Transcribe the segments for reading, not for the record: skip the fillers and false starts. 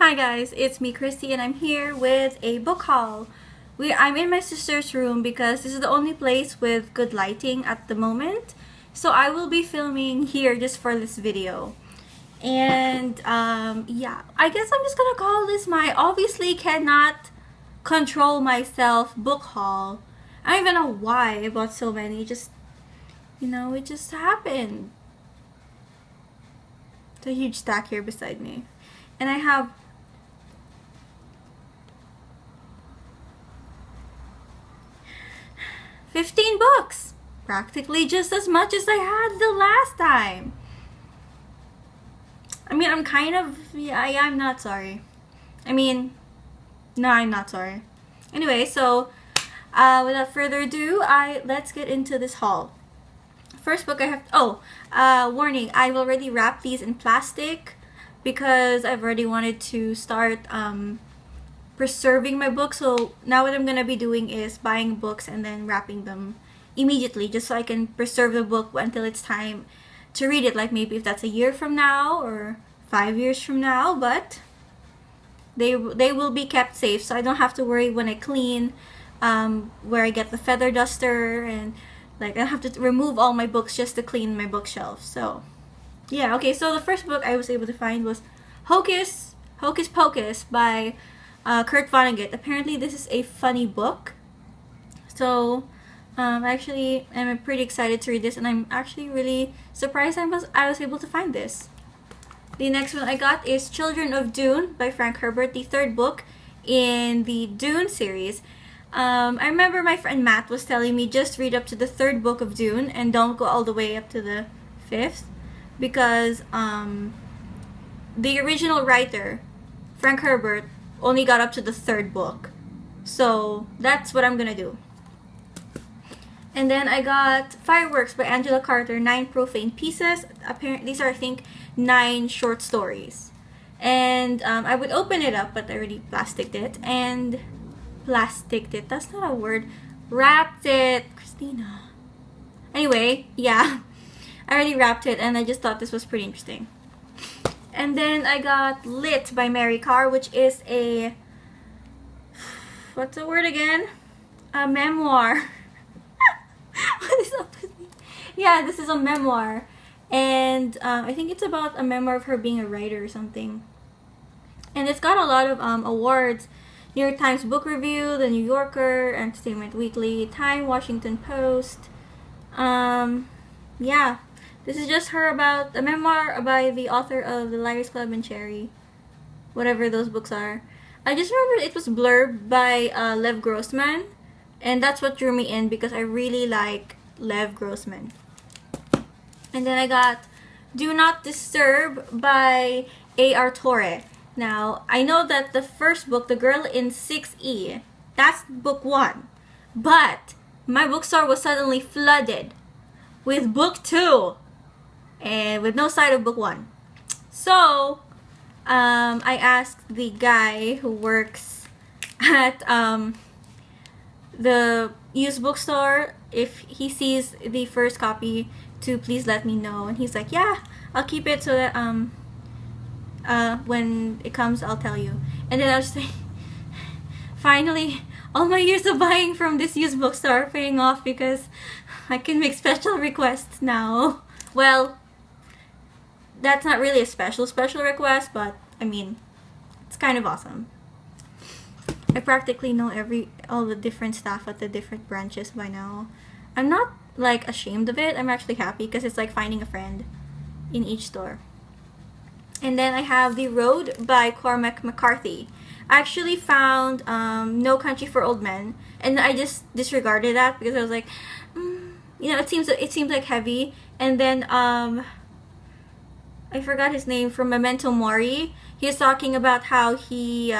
Hi guys, it's me Christy and I'm here with a book haul. I'm in my sister's room because this is the only place with good lighting at the moment. So I will be filming here just for this video. And yeah, I guess I'm just gonna call this my obviously cannot control myself book haul. I don't even know why I bought so many. It just happened. There's a huge stack here beside me. And I have 15 books! Practically just as much as I had the last time. I mean, I'm not sorry. No, I'm not sorry. Anyway, so without further ado, let's get into this haul. First book I have, warning, I've already wrapped these in plastic because I've already wanted to start preserving my books. So now what I'm gonna be doing is buying books and then wrapping them immediately just so I can preserve the book until it's time to read it, like maybe if that's a year from now or 5 years from now, but they will be kept safe so I don't have to worry when I clean where I get the feather duster and like I have to remove all my books just to clean my bookshelf. So yeah, okay, so the first book I was able to find was Hocus Pocus by Kurt Vonnegut. Apparently this is a funny book. So actually I'm pretty excited to read this and I'm actually really surprised I was able to find this. The next one I got is Children of Dune by Frank Herbert, the third book in the Dune series. I remember my friend Matt was telling me just read up to the third book of Dune and don't go all the way up to the fifth because the original writer, Frank Herbert, only got up to the third book. So that's what I'm gonna do. And then I got Fireworks by Angela Carter, 9 profane pieces. Apparently these are, I think, 9 short stories. And I would open it up, but I already plasticed it. That's not a word. Wrapped it. Christina. Anyway, yeah. I already wrapped it and I just thought this was pretty interesting. And then I got Lit by Mary Karr, which is a... what's the word again? A memoir. What is up with me? Yeah, this is a memoir. And I think it's about a memoir of her being a writer or something. And it's got a lot of awards. New York Times Book Review, The New Yorker, Entertainment Weekly, Time, Washington Post. Yeah. This is just a memoir by the author of The Liars Club and Cherry. Whatever those books are. I just remember it was blurb by Lev Grossman. And that's what drew me in because I really like Lev Grossman. And then I got Do Not Disturb by A.R. Torre. Now, I know that the first book, The Girl in 6E, that's book 1. But my bookstore was suddenly flooded with book 2. And with no sight of book 1. So, I asked the guy who works at the used bookstore if he sees the first copy to please let me know. And he's like, yeah, I'll keep it so that when it comes I'll tell you. And then I was like, finally all my years of buying from this used bookstore are paying off because I can make special requests now. Well, that's not really a special request, but I mean, it's kind of awesome. I practically know all the different staff at the different branches by now. I'm not like ashamed of it. I'm actually happy because it's like finding a friend in each store. And then I have The Road by Cormac McCarthy. I actually found No Country for Old Men, and I just disregarded that because I was like, it seems like heavy. And then I forgot his name, from Memento Mori. He was talking about how he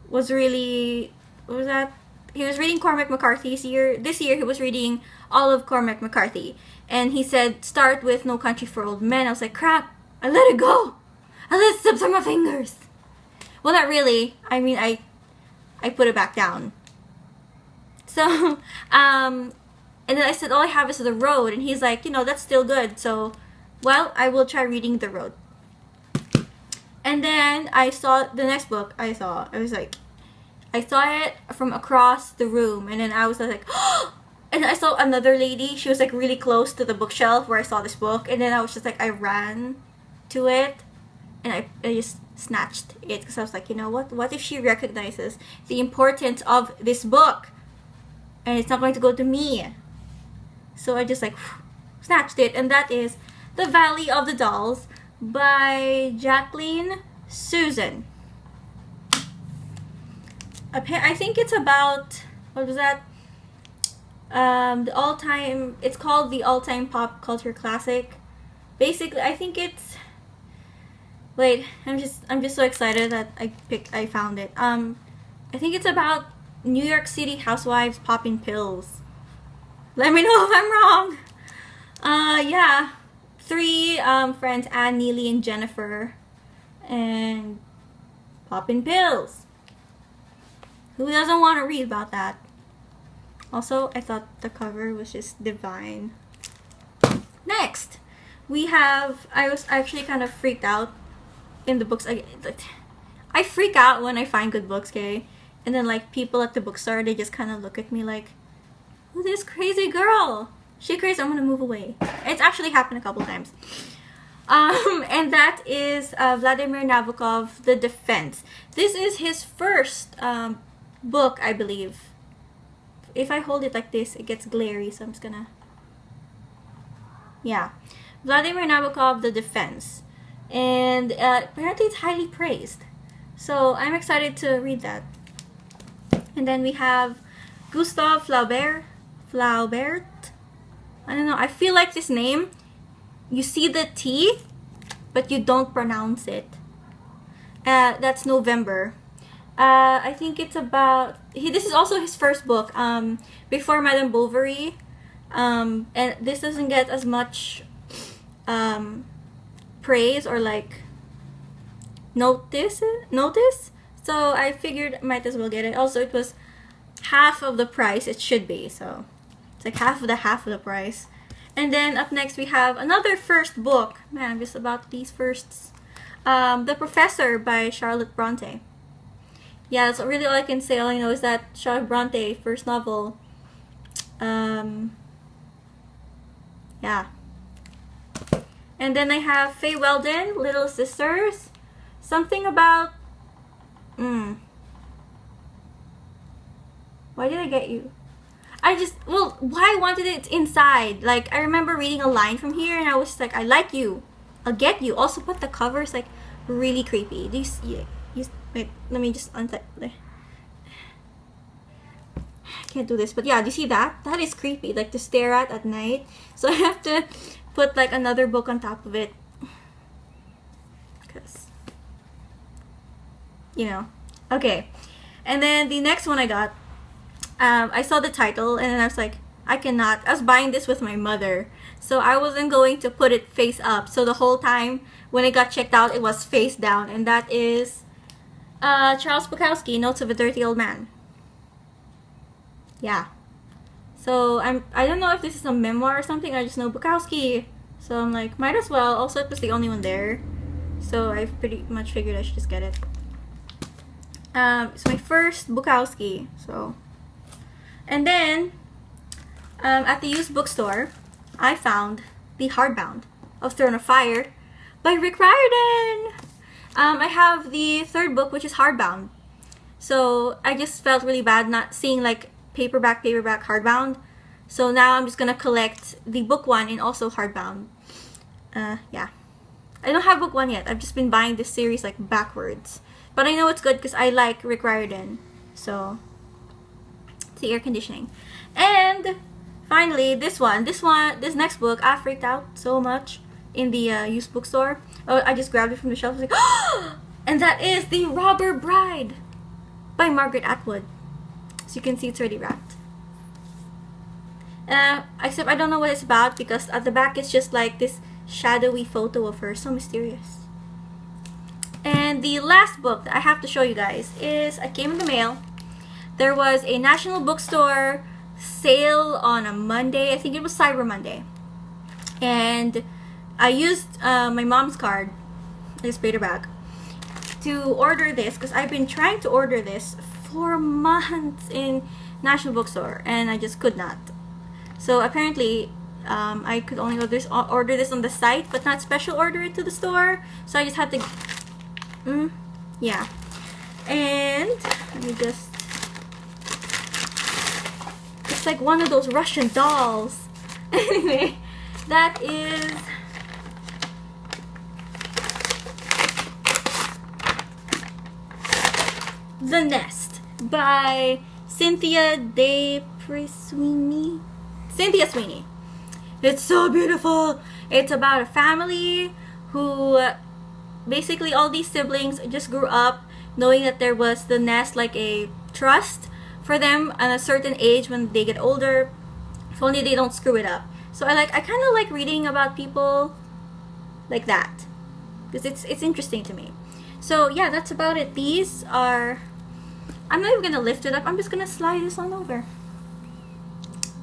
was really, he was reading Cormac McCarthy's year. This year he was reading all of Cormac McCarthy, and he said start with No Country for Old Men. I was like, crap, I let it go. I let it slip through my fingers. Well, not really. I mean, I put it back down. So and then I said all I have is The Road, and he's like, that's still good. So, well, I will try reading The Road. And then I saw the next book I saw. I was like, I saw it from across the room, and then I was like, and I saw another lady. She was like really close to the bookshelf where I saw this book, and then I was just like, I ran to it, and I just snatched it because I was like, you know what? What if she recognizes the importance of this book, and it's not going to go to me? So I just like snatched it, and that is The Valley of the Dolls by Jacqueline Susan. I think it's about, what was that? It's called the all-time pop culture classic. Basically, I think it's, wait, I'm just so excited that I found it. I think it's about New York City housewives popping pills. Let me know if I'm wrong. Yeah. 3 friends, Anne, Neely, and Jennifer, and popping pills. Who doesn't want to read about that? Also, I thought the cover was just divine. Next, we have, I was actually kind of freaked out in the books. I freak out when I find good books, okay? And then like people at the bookstore, they just kind of look at me like, who's this crazy girl? She crazy, I'm gonna move away. It's actually happened a couple times. And that is Vladimir Nabokov, The Defense. This is his first book, I believe. If I hold it like this, it gets glary, so I'm just gonna... Yeah. Vladimir Nabokov, The Defense. And apparently it's highly praised. So I'm excited to read that. And then we have Gustave Flaubert. I don't know, I feel like this name, you see the T, but you don't pronounce it. That's November. I think it's about, this is also his first book, Before Madame Bovary. And this doesn't get as much praise or like notice. So I figured I might as well get it. Also, it was half of the price it should be, so it's like half of the price. And then up next we have another first book. Man, I'm just about these firsts. The Professor by Charlotte Bronte. Yeah, that's really all I can say. All I know is that Charlotte Bronte, first novel. Yeah. And then I have Faye Weldon, Little Sisters. Something about... Why did I get you? Why I wanted it inside. Like, I remember reading a line from here and I was like, I like you. I'll get you. Also, but the cover is like really creepy. Wait, let me just untie. I can't do this, but yeah, do you see that? That is creepy, like to stare at night. So I have to put like another book on top of it. Because, you know. Okay. And then the next one I got, I saw the title and then I was like, I cannot. I was buying this with my mother, so I wasn't going to put it face up. So the whole time when it got checked out, it was face down, and that is Charles Bukowski, Notes of a Dirty Old Man. Yeah. So I don't know if this is a memoir or something. I just know Bukowski, so I'm like, might as well. Also, it was the only one there, so I pretty much figured I should just get it. It's my first Bukowski, so. And then, at the used bookstore, I found the hardbound of Throne of Fire by Rick Riordan. I have the third book, which is hardbound. So I just felt really bad not seeing like paperback, hardbound. So now I'm just gonna collect the book one and also hardbound. Yeah. I don't have book one yet. I've just been buying this series like backwards. But I know it's good because I like Rick Riordan. So, it's the air conditioning. And finally, this next book, I freaked out so much in the used bookstore. Oh, I just grabbed it from the shelf. I was like, oh! And that is The Robber Bride by Margaret Atwood. So you can see it's already wrapped. Except I don't know what it's about because at the back it's just like this shadowy photo of her. So mysterious. And the last book that I have to show you guys is, I came in the mail. There was a National Bookstore sale on a Monday. I think it was Cyber Monday. And I used my mom's card. I just paid her back. to order this because I've been trying to order this for months in National Bookstore and I just could not. So apparently I could only order this on the site but not special order it to the store. So I just had to yeah. And let me just, it's like one of those Russian dolls. Anyway, that is The Nest by Cynthia Sweeney. Cynthia Sweeney. It's so beautiful. It's about a family who basically all these siblings just grew up knowing that there was the nest, like a trust for them at a certain age when they get older, if only they don't screw it up. So I kind of like reading about people like that because it's interesting to me. So yeah, that's about it. These are, I'm not even gonna lift it up, I'm just gonna slide this on over.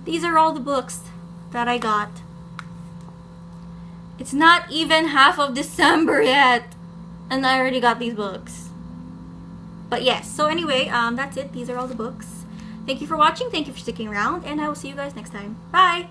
These are all the books that I got. It's not even half of December yet and I already got these books. But yes, so anyway, that's it. These are all the books. Thank you for watching. Thank you for sticking around. And I will see you guys next time. Bye!